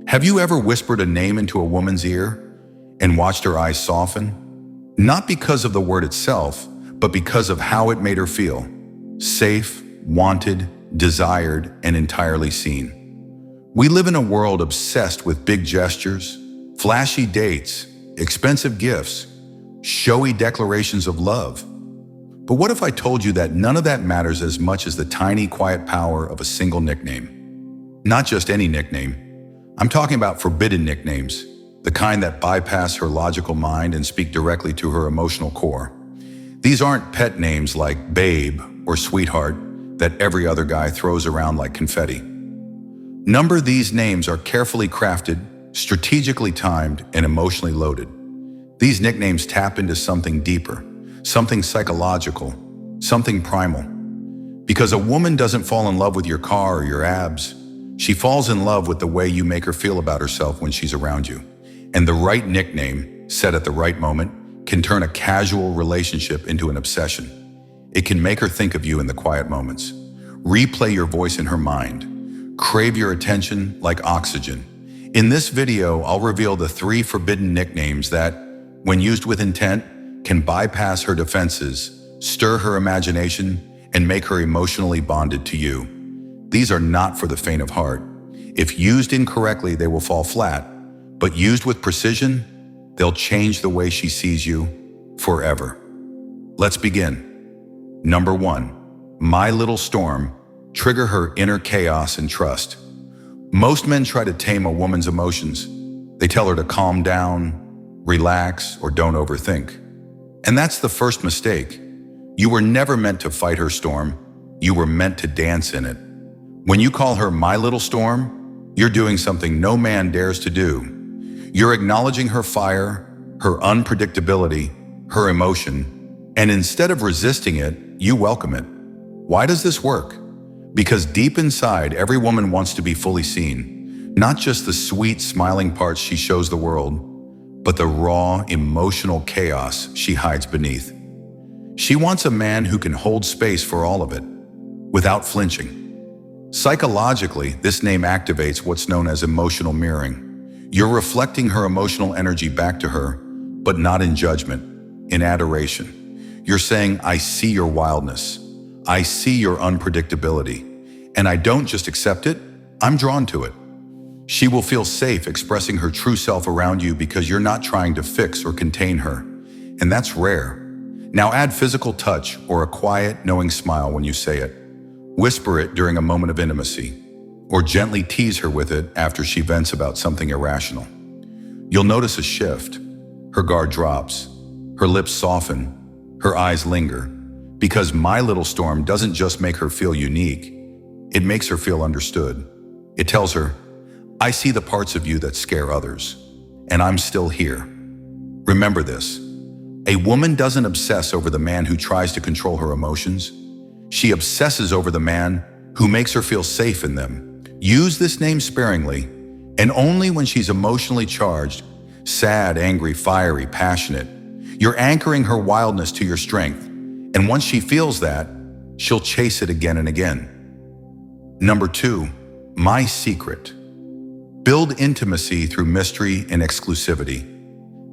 Have you ever whispered a name into a woman's ear and watched her eyes soften? Not because of the word itself, but because of how it made her feel. Safe, wanted, desired, and entirely seen. We live in a world obsessed with big gestures, flashy dates, expensive gifts, showy declarations of love. But what if I told you that none of that matters as much as the tiny, quiet power of a single nickname? Not just any nickname. I'm talking about forbidden nicknames, the kind that bypass her logical mind and speak directly to her emotional core. These aren't pet names like babe or sweetheart that every other guy throws around like confetti. These names are carefully crafted, strategically timed, and emotionally loaded. These nicknames tap into something deeper, something psychological, something primal. Because a woman doesn't fall in love with your car or your abs. She falls in love with the way you make her feel about herself when she's around you. And the right nickname, set at the right moment, can turn a casual relationship into an obsession. It can make her think of you in the quiet moments, replay your voice in her mind, crave your attention like oxygen. In this video, I'll reveal the 3 forbidden nicknames that, when used with intent, can bypass her defenses, stir her imagination, and make her emotionally bonded to you. These are not for the faint of heart. If used incorrectly, they will fall flat, but used with precision, they'll change the way she sees you forever. Let's begin. Number 1, my little storm, trigger her inner chaos and trust. Most men try to tame a woman's emotions. They tell her to calm down, relax, or don't overthink. And that's the first mistake. You were never meant to fight her storm. You were meant to dance in it. When you call her my little storm, you're doing something no man dares to do. You're acknowledging her fire, her unpredictability, her emotion, and instead of resisting it, you welcome it. Why does this work? Because deep inside, every woman wants to be fully seen, not just the sweet, smiling parts she shows the world, but the raw, emotional chaos she hides beneath. She wants a man who can hold space for all of it, without flinching. Psychologically, this name activates what's known as emotional mirroring. You're reflecting her emotional energy back to her, but not in judgment, in adoration. You're saying, I see your wildness. I see your unpredictability. And I don't just accept it, I'm drawn to it. She will feel safe expressing her true self around you because you're not trying to fix or contain her. And that's rare. Now add physical touch or a quiet, knowing smile when you say it. Whisper it during a moment of intimacy, or gently tease her with it after she vents about something irrational. You'll notice a shift. Her guard drops, her lips soften, her eyes linger, because my little storm doesn't just make her feel unique, it makes her feel understood. It tells her, I see the parts of you that scare others, and I'm still here. Remember this, a woman doesn't obsess over the man who tries to control her emotions. She obsesses over the man who makes her feel safe in them. Use this name sparingly, and only when she's emotionally charged, sad, angry, fiery, passionate. You're anchoring her wildness to your strength, and once she feels that, she'll chase it again and again. Number 2, my secret. Build intimacy through mystery and exclusivity.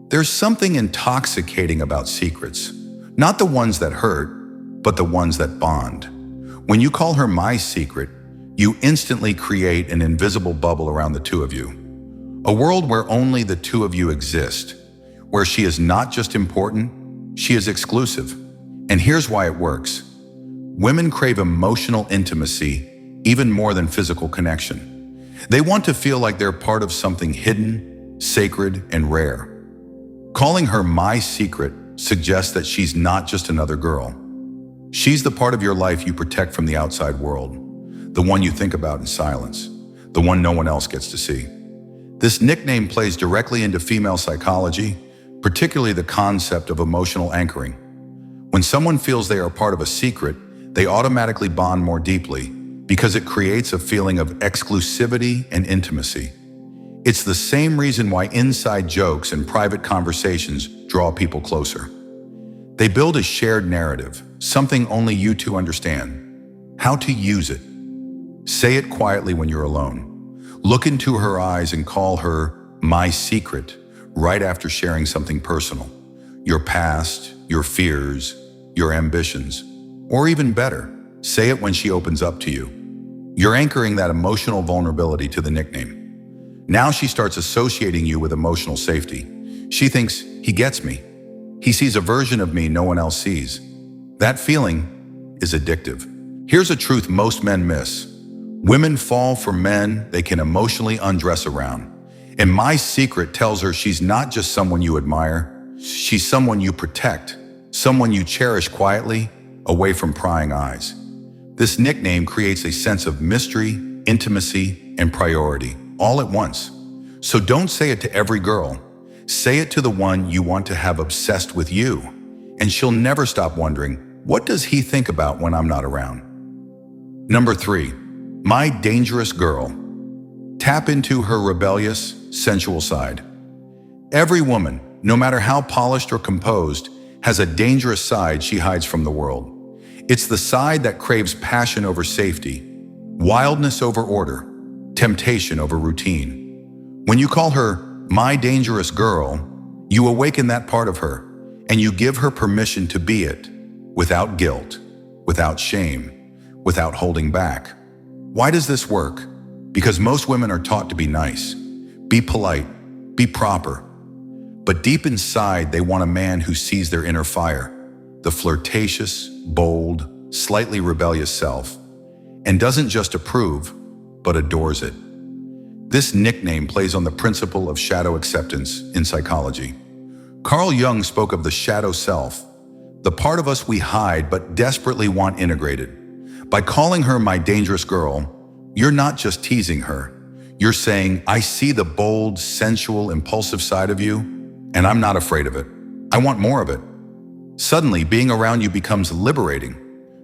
There's something intoxicating about secrets, not the ones that hurt, but the ones that bond. When you call her my secret, you instantly create an invisible bubble around the two of you. A world where only the two of you exist, where she is not just important, she is exclusive. And here's why it works. Women crave emotional intimacy even more than physical connection. They want to feel like they're part of something hidden, sacred, and rare. Calling her my secret suggests that she's not just another girl. She's the part of your life you protect from the outside world, the one you think about in silence, the one no one else gets to see. This nickname plays directly into female psychology, particularly the concept of emotional anchoring. When someone feels they are part of a secret, they automatically bond more deeply because it creates a feeling of exclusivity and intimacy. It's the same reason why inside jokes and private conversations draw people closer. They build a shared narrative, something only you two understand. How to use it. Say it quietly when you're alone. Look into her eyes and call her my secret right after sharing something personal. Your past, your fears, your ambitions. Or even better, say it when she opens up to you. You're anchoring that emotional vulnerability to the nickname. Now she starts associating you with emotional safety. She thinks, he gets me. He sees a version of me no one else sees. That feeling is addictive. Here's a truth most men miss. Women fall for men they can emotionally undress around. And my secret tells her she's not just someone you admire, she's someone you protect, someone you cherish quietly, away from prying eyes. This nickname creates a sense of mystery, intimacy, and priority, all at once. So don't say it to every girl. Say it to the one you want to have obsessed with you. And she'll never stop wondering, what does he think about when I'm not around? Number 3, my dangerous girl. Tap into her rebellious, sensual side. Every woman, no matter how polished or composed, has a dangerous side she hides from the world. It's the side that craves passion over safety, wildness over order, temptation over routine. When you call her my dangerous girl, you awaken that part of her, and you give her permission to be it, without guilt, without shame, without holding back. Why does this work? Because most women are taught to be nice, be polite, be proper. But deep inside, they want a man who sees their inner fire, the flirtatious, bold, slightly rebellious self, and doesn't just approve, but adores it. This nickname plays on the principle of shadow acceptance in psychology. Carl Jung spoke of the shadow self, the part of us we hide but desperately want integrated. By calling her my dangerous girl, you're not just teasing her. You're saying, I see the bold, sensual, impulsive side of you, and I'm not afraid of it. I want more of it. Suddenly, being around you becomes liberating.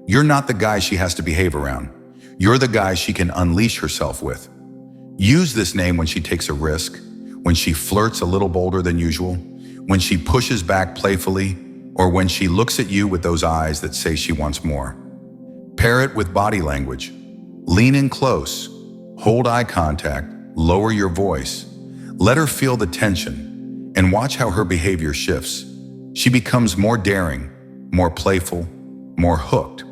You're not the guy she has to behave around. You're the guy she can unleash herself with. Use this name when she takes a risk, when she flirts a little bolder than usual, when she pushes back playfully, or when she looks at you with those eyes that say she wants more. Pair it with body language. Lean in close, hold eye contact, lower your voice. Let her feel the tension, and watch how her behavior shifts. She becomes more daring, more playful, more hooked.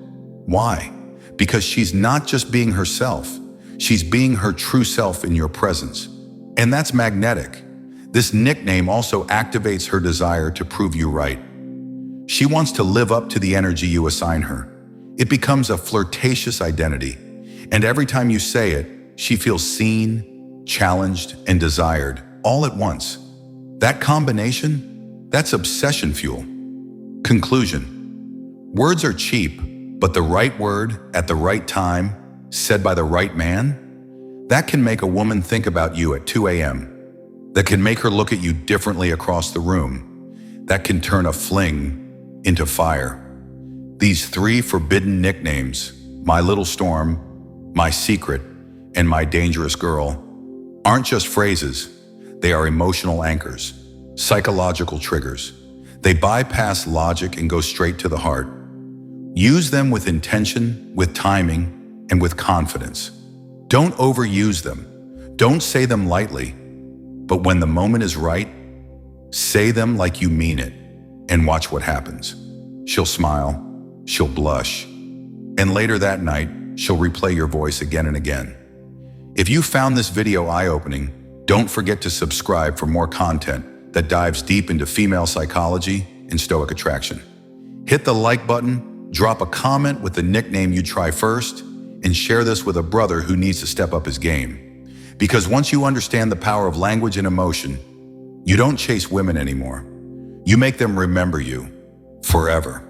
Why? Because she's not just being herself, she's being her true self in your presence. And that's magnetic. This nickname also activates her desire to prove you right. She wants to live up to the energy you assign her. It becomes a flirtatious identity. And every time you say it, she feels seen, challenged, and desired, all at once. That combination? That's obsession fuel. Conclusion. Words are cheap, but the right word at the right time, said by the right man, that can make a woman think about you at 2 a.m. That can make her look at you differently across the room. That can turn a fling into fire. These 3 forbidden nicknames, my little storm, my secret, and my dangerous girl, aren't just phrases. They are emotional anchors. Psychological triggers. They bypass logic and go straight to the heart. Use them with intention, with timing, and with confidence. Don't overuse them. Don't say them lightly. But when the moment is right, say them like you mean it, and watch what happens. She'll smile, she'll blush, and later that night, she'll replay your voice again and again. If you found this video eye-opening, don't forget to subscribe for more content that dives deep into female psychology and Stoic attraction. Hit the like button, drop a comment with the nickname you try first, and share this with a brother who needs to step up his game. Because once you understand the power of language and emotion, you don't chase women anymore. You make them remember you forever.